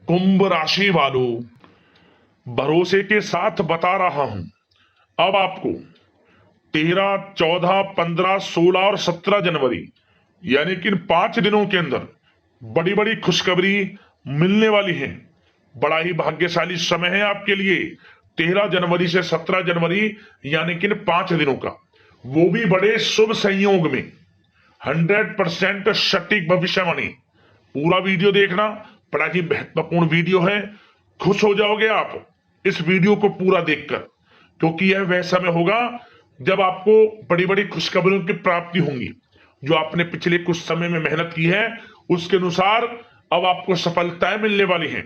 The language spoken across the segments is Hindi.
कुंभ राशि वालों, भरोसे के साथ बता रहा हूं, अब आपको 13, 14, 15, 16 और 17 जनवरी यानी कि इन 5 दिनों के अंदर बड़ी बड़ी खुशखबरी मिलने वाली है। बड़ा ही भाग्यशाली समय है आपके लिए। 13 जनवरी से 17 जनवरी यानी कि इन 5 दिनों का, वो भी बड़े शुभ संयोग में। 100% सटीक भविष्यवाणी। पूरा वीडियो देखना, बड़ा ही महत्वपूर्ण वीडियो है। खुश हो जाओगे आप इस वीडियो को पूरा देखकर, क्योंकि यह वह समय होगा जब आपको बड़ी बड़ी खुशखबरियों की प्राप्ति होंगी। जो आपने पिछले कुछ समय में मेहनत की है, उसके अनुसार अब आपको सफलताएं मिलने वाली हैं।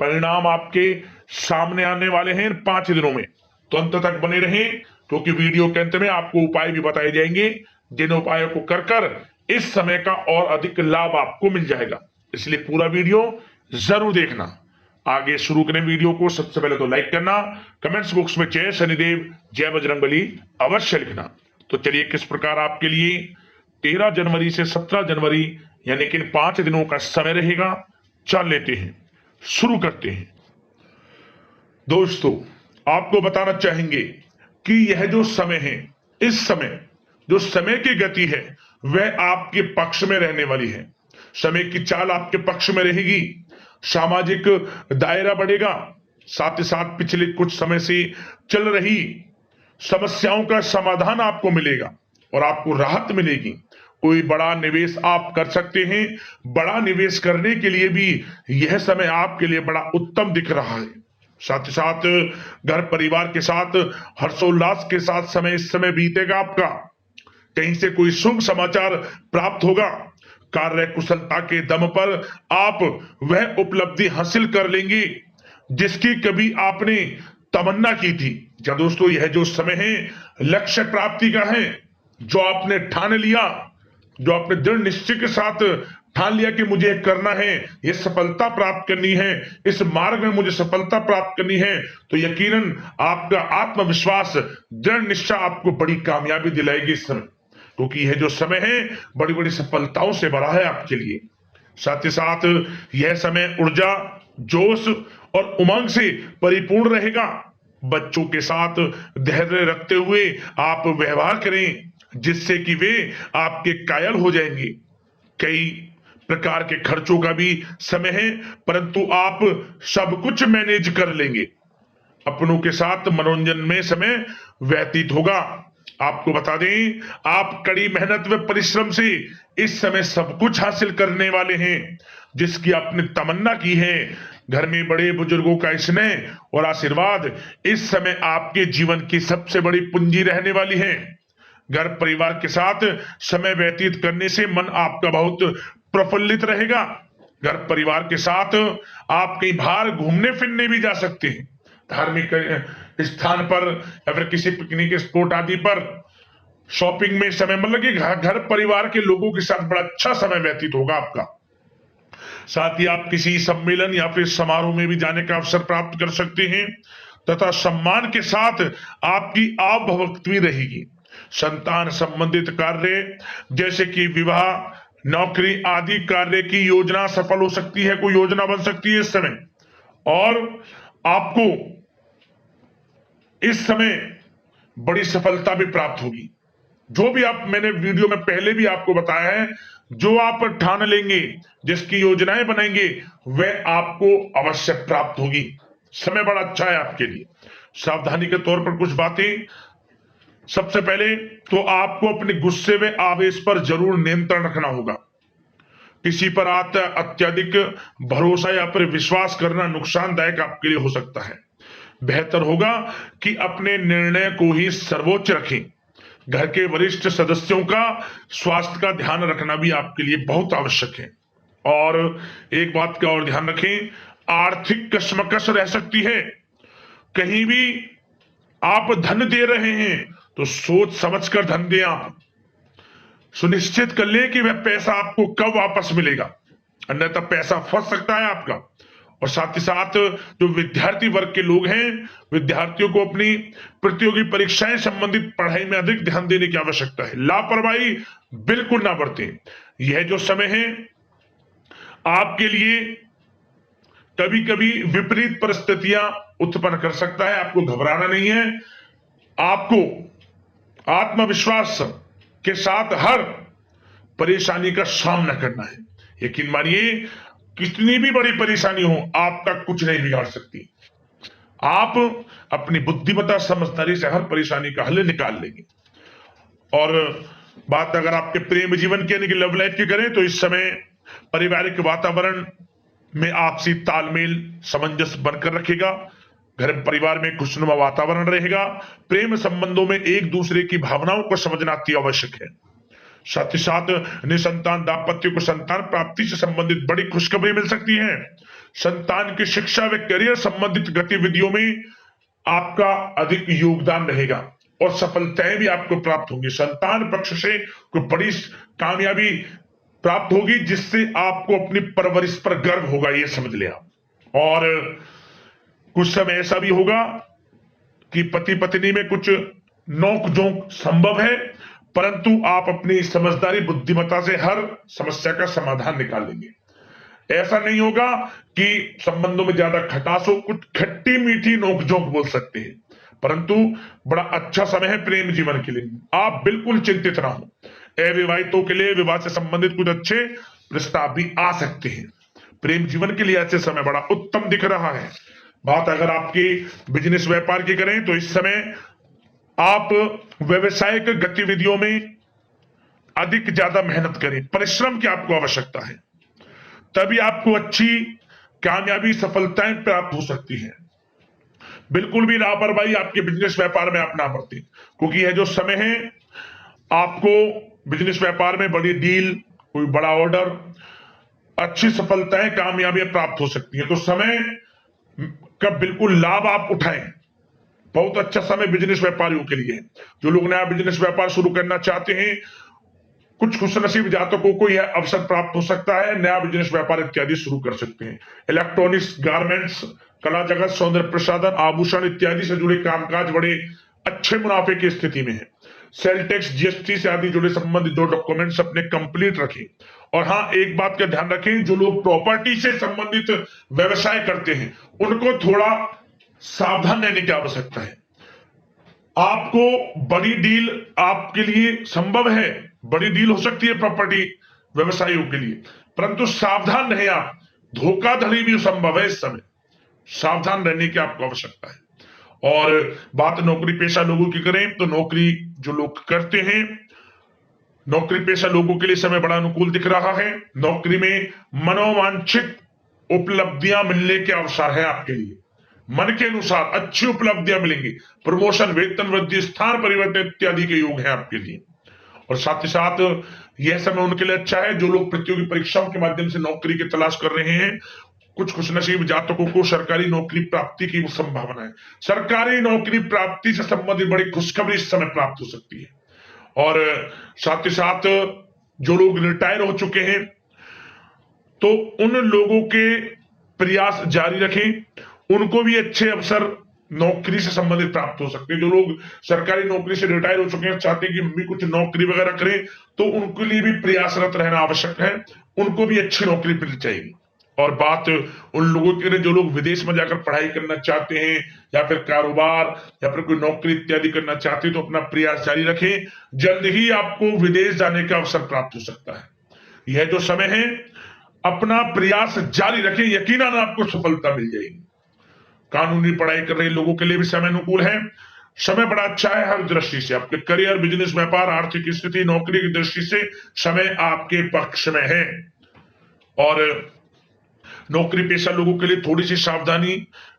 परिणाम आपके सामने आने वाले हैं इन 5 दिनों में। तो अंत तक बने रहें, क्योंकि वीडियो के अंत में आपको उपाय भी बताए जाएंगे, जिन उपायों को कर कर इस समय का और अधिक लाभ आपको मिल जाएगा। इसलिए पूरा वीडियो जरूर देखना। आगे शुरू करें वीडियो को, सबसे पहले तो लाइक करना, कमेंट्स बॉक्स में जय शनिदेव जय बजरंगबली अवश्य लिखना। तो चलिए किस प्रकार आपके लिए 13 जनवरी से 17 जनवरी यानी कि इन 5 दिनों का समय रहेगा, चल लेते हैं, शुरू करते हैं। दोस्तों, आपको बताना चाहेंगे कि यह जो समय है, इस समय जो समय की गति है वह आपके पक्ष में रहने वाली है। समय की चाल आपके पक्ष में रहेगी। सामाजिक दायरा बढ़ेगा। साथ ही साथ पिछले कुछ समय से चल रही समस्याओं का समाधान आपको मिलेगा और आपको राहत मिलेगी। कोई बड़ा निवेश आप कर सकते हैं। बड़ा निवेश करने के लिए भी यह समय आपके लिए बड़ा उत्तम दिख रहा है। साथ ही साथ घर परिवार के साथ हर्षोल्लास के साथ समय इस समय बीतेगा आपका। कहीं से कोई शुभ समाचार प्राप्त होगा। कार्य कुशलता के दम पर आप वह उपलब्धि हासिल कर लेंगे जिसकी कभी आपने तमन्ना की थी। क्या दोस्तों, यह जो समय है लक्ष्य प्राप्ति का है। जो आपने ठान लिया, जो आपने दृढ़ निश्चय के साथ ठान लिया कि मुझे करना है, यह सफलता प्राप्त करनी है, इस मार्ग में मुझे सफलता प्राप्त करनी है, तो यकीनन आपका आत्मविश्वास, दृढ़ निश्चय आपको बड़ी कामयाबी दिलाएगी इस समय। क्योंकि यह जो समय है बड़ी बड़ी सफलताओं से भरा है आपके लिए। साथ ही साथ यह समय ऊर्जा, जोश और उमंग से परिपूर्ण रहेगा। बच्चों के साथ धैर्य रखते हुए आप व्यवहार करें, जिससे कि वे आपके कायल हो जाएंगे। कई प्रकार के खर्चों का भी समय है, परंतु आप सब कुछ मैनेज कर लेंगे। अपनों के साथ मनोरंजन में समय व्यतीत होगा। आपको बता दें, आप कड़ी मेहनत व परिश्रम से इस समय सब कुछ हासिल करने वाले हैं जिसकी आपने तमन्ना की है। घर में बड़े बुजुर्गों का स्नेह और आशीर्वाद इस समय आपके जीवन की सबसे बड़ी पूंजी रहने वाली है। घर परिवार के साथ समय व्यतीत करने से मन आपका बहुत प्रफुल्लित रहेगा। घर परिवार के साथ आप कहीं बाहर घूमने फिरने भी जा सकते हैं, धार्मिक स्थान पर या फिर किसी पिकनिक स्पॉट आदि पर, शॉपिंग में समय, मतलब कि घर परिवार के लोगों के साथ बड़ा अच्छा समय व्यतीत होगा आपका। साथ ही आप किसी सम्मेलन या फिर समारोह में भी जाने का अवसर प्राप्त कर सकते हैं तथा सम्मान के साथ आपकी आवभगत भी रहेगी। संतान संबंधित कार्य जैसे कि विवाह, नौकरी आदि कार्य की योजना सफल हो सकती है, कोई योजना बन सकती है इस समय। और आपको इस समय बड़ी सफलता भी प्राप्त होगी। जो भी आप, मैंने वीडियो में पहले भी आपको बताया है, जो आप ठान लेंगे, जिसकी योजनाएं बनाएंगे, वह आपको अवश्य प्राप्त होगी। समय बड़ा अच्छा है आपके लिए। सावधानी के तौर पर कुछ बातें। सबसे पहले तो आपको अपने गुस्से व आवेश पर जरूर नियंत्रण रखना होगा। किसी पर अत्यधिक भरोसा या फिर विश्वास करना नुकसानदायक आपके लिए हो सकता है। बेहतर होगा कि अपने निर्णय को ही सर्वोच्च रखें। घर के वरिष्ठ सदस्यों का स्वास्थ्य का ध्यान रखना भी आपके लिए बहुत आवश्यक है। और एक बात का और ध्यान रखें, आर्थिक कशमकश रह सकती है। कहीं भी आप धन दे रहे हैं तो सोच समझकर धन दें। आप सुनिश्चित कर लें कि वह पैसा आपको कब वापस मिलेगा, अन्यथा पैसा फंस सकता है आपका। और साथ ही साथ जो विद्यार्थी वर्ग के लोग हैं, विद्यार्थियों को अपनी प्रतियोगी परीक्षाएं संबंधित पढ़ाई में अधिक ध्यान देने की आवश्यकता है। लापरवाही बिल्कुल ना बरतें। यह जो समय है आपके लिए कभी कभी विपरीत परिस्थितियां उत्पन्न कर सकता है। आपको घबराना नहीं है, आपको आत्मविश्वास के साथ हर परेशानी का सामना करना है। यकीन मानिए, कितनी भी बड़ी परेशानी हो, आपका कुछ नहीं बिगाड़ सकती। आप अपनी बुद्धिमत्ता समझदारी से हर परेशानी का हल निकाल लेंगे। और बात अगर आपके प्रेम जीवन की यानी कि लव लाइफ की करें, तो इस समय पारिवारिक वातावरण में आपसी तालमेल सामंजस्य बनकर रखेगा। घर परिवार में खुशनुमा वातावरण रहेगा। प्रेम संबंधों में एक दूसरे की भावनाओं को समझना अति आवश्यक है। साथ ही साथ निसंतान दाम्पत्य को संतान प्राप्ति से संबंधित बड़ी खुशखबरी मिल सकती है। संतान की शिक्षा व करियर संबंधित गतिविधियों में आपका अधिक योगदान रहेगा और सफलताएं भी आपको प्राप्त होंगी। संतान पक्ष से कोई बड़ी कामयाबी प्राप्त होगी, जिससे आपको अपनी परवरिश पर गर्व होगा, ये समझ लिया। और कुछ समय ऐसा भी होगा कि पति पत्नी में कुछ नोक झोंक संभव है, परंतु आप अपनी समझदारी बुद्धिमत्ता से हर समस्या का समाधान निकाल लेंगे। ऐसा नहीं होगा कि संबंधों में ज्यादा खटास हो, कुछ खट्टी मीठी नोकझोंक बोल सकते हैं, परंतु बड़ा अच्छा समय है प्रेम जीवन के लिए। आप बिल्कुल चिंतित ना हो। अविवाहितों के लिए विवाह से संबंधित कुछ अच्छे प्रस्ताव भी आ सकते हैं। प्रेम जीवन के लिए ऐसे समय बड़ा उत्तम दिख रहा है। बात अगर आपकी बिजनेस व्यापार की करें, तो इस समय आप व्यवसायिक गतिविधियों में अधिक ज्यादा मेहनत करें, परिश्रम की आपको आवश्यकता है, तभी आपको अच्छी कामयाबी सफलताएं प्राप्त हो सकती है। बिल्कुल भी लापरवाही आपके बिजनेस व्यापार में आप ना बरतें, क्योंकि यह जो समय है, आपको बिजनेस व्यापार में बड़ी डील, कोई बड़ा ऑर्डर, अच्छी सफलताएं कामयाबियां प्राप्त हो सकती है। तो समय का बिल्कुल लाभ आप उठाएं। बहुत अच्छा समय बिजनेस व्यापारियों के लिए। जो लोग नया बिजनेस व्यापार शुरू करना चाहते हैं, कुछ खुशनसीब जातकों को यह अवसर प्राप्त हो सकता है, नया बिजनेस व्यापार इत्यादि शुरू कर सकते हैं। इलेक्ट्रॉनिक्स, गारमेंट्स, कला जगत, सौंदर्य प्रसाधन, आभूषण इत्यादि से जुड़े कामकाज बड़े अच्छे मुनाफे की स्थिति में है। सेल टैक्स, जीएसटी से आदि जुड़े संबंधित दो डॉक्यूमेंट्स अपने कंप्लीट रखें। और हाँ, एक बात का ध्यान रखें, जो लोग प्रॉपर्टी से संबंधित व्यवसाय करते हैं, उनको थोड़ा सावधान रहने की आवश्यकता है। आपको बड़ी डील आपके लिए संभव है, बड़ी डील हो सकती है प्रॉपर्टी व्यवसायियों के लिए, परंतु सावधान रहे आप। धोखाधड़ी भी संभव है इस समय, सावधान रहने की आपको आवश्यकता है। और बात नौकरी पेशा लोगों की करें, तो नौकरी जो लोग करते हैं, नौकरी पेशा लोगों के लिए समय बड़ा अनुकूल दिख रहा है। नौकरी में मनोवांछित उपलब्धियां मिलने के अवसर है आपके लिए। मन के अनुसार अच्छी उपलब्धियां मिलेंगी। प्रमोशन, वेतन वृद्धि, स्थान परिवर्तन इत्यादि के योग है आपके लिए। और साथ ही साथ यह समय उनके लिए अच्छा है जो लोग प्रतियोगी परीक्षाओं के माध्यम से नौकरी की तलाश कर रहे हैं। कुछ खुशनसीब जातकों को सरकारी नौकरी प्राप्ति की संभावना है। सरकारी नौकरी प्राप्ति से संबंधित बड़ी खुशखबरी इस समय प्राप्त हो सकती है। और साथ ही साथ जो लोग रिटायर हो चुके हैं, तो उन लोगों के प्रयास जारी रखें, उनको भी अच्छे अवसर नौकरी से संबंधित प्राप्त हो सकते हैं। जो लोग सरकारी नौकरी से रिटायर हो चुके हैं, चाहते हैं कि हम भी कुछ नौकरी वगैरह करें, तो उनके लिए भी प्रयासरत रहना आवश्यक है, उनको भी अच्छी नौकरी मिल जाएगी। और बात उन लोगों के लिए जो लोग विदेश में जाकर पढ़ाई करना चाहते हैं, या फिर कारोबार, या फिर कोई नौकरी इत्यादि करना चाहते हैं, तो अपना प्रयास जारी रखें। जल्द ही आपको विदेश जाने का अवसर प्राप्त हो सकता है। यह जो समय है, अपना प्रयास जारी रखें, यकीनन आपको सफलता मिल जाएगी। कानूनी पढ़ाई कर रहे लोगों के लिए भी समय अनुकूल है। समय बड़ा अच्छा है हर दृष्टि से। आपके करियर, बिजनेस, व्यापार, आर्थिक स्थिति, नौकरी की दृष्टि से समय आपके पक्ष में है। और नौकरी पेशा लोगों के लिए थोड़ी सी सावधानी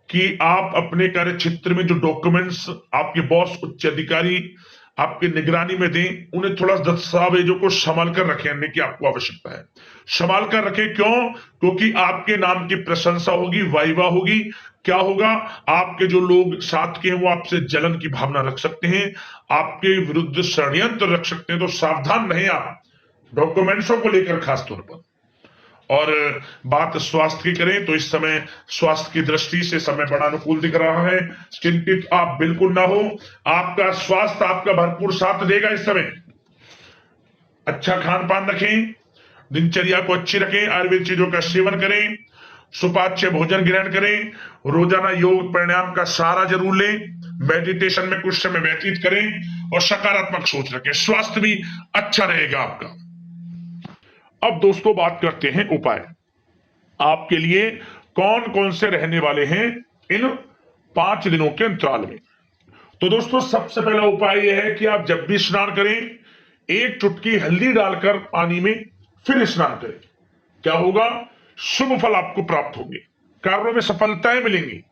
कि आप अपने कार्य क्षेत्र में जो डॉक्यूमेंट्स आपके बॉस, उच्च अधिकारी आपकी निगरानी में दें, उन्हें थोड़ा दस्तावेजों को संभाल कर रखने की आपको आवश्यकता है। संभाल कर रखें, क्यों? क्योंकि आपके नाम की प्रशंसा होगी, वाइवा होगी। क्या होगा? आपके जो लोग साथ के हैं वो आपसे जलन की भावना रख सकते हैं, आपके विरुद्ध षड्यंत्र रख सकते हैं। तो सावधान रहें आप डॉक्यूमेंट्सों को लेकर खास तौर पर। और बात स्वास्थ्य की करें, तो इस समय स्वास्थ्य की दृष्टि से समय बड़ा अनुकूल दिख रहा है। चिंतित आप बिल्कुल ना हो, आपका स्वास्थ्य आपका भरपूर साथ देगा इस समय। अच्छा खान पान रखें, दिनचर्या को अच्छी रखें, आयुर्वेद चीजों का सेवन करें, सुपाच्य भोजन ग्रहण करें, रोजाना योग प्राणायाम का सहारा जरूर लें, मेडिटेशन में कुछ समय व्यतीत करें और सकारात्मक सोच रखें, स्वास्थ्य भी अच्छा रहेगा आपका। अब दोस्तों बात करते हैं उपाय आपके लिए कौन कौन से रहने वाले हैं इन 5 दिनों के अंतराल में। तो दोस्तों सबसे पहला उपाय यह है कि आप जब भी स्नान करें 1 चुटकी हल्दी डालकर पानी में फिर स्नान करें। क्या होगा? शुभ फल आपको प्राप्त होंगे, कार्यों में सफलताएं मिलेंगी।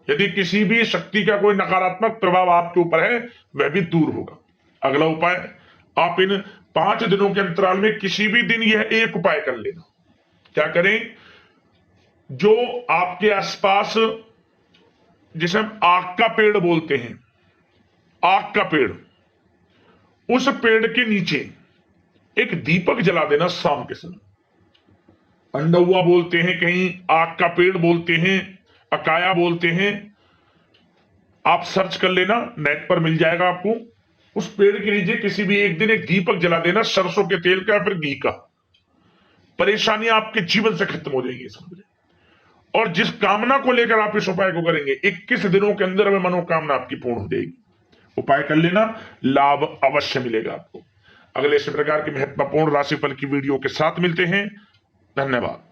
यदि किसी भी शक्ति का कोई नकारात्मक प्रभाव आपके ऊपर है वह भी दूर होगा। अगला उपाय, आप इन 5 दिनों के अंतराल में किसी भी दिन यह एक उपाय कर लेना। क्या करें? जो आपके आसपास, जिसे हम आग का पेड़ बोलते हैं, आग का पेड़, उस पेड़ के नीचे एक दीपक जला देना शाम के समय। अंडहुआ बोलते हैं, कहीं आग का पेड़ बोलते हैं, अकाया बोलते हैं, आप सर्च कर लेना, नेट पर मिल जाएगा आपको। उस पेड़ के नीचे किसी भी एक दिन एक दीपक जला देना, सरसों के तेल का या फिर घी का। परेशानियां आपके जीवन से खत्म हो जाएंगी समझे। और जिस कामना को लेकर आप इस उपाय को करेंगे 21 दिनों के अंदर में मनोकामना आपकी पूर्ण हो जाएगी। उपाय कर लेना, लाभ अवश्य मिलेगा आपको। अगले इसी प्रकार के महत्वपूर्ण राशिफल की वीडियो के साथ मिलते हैं। धन्यवाद।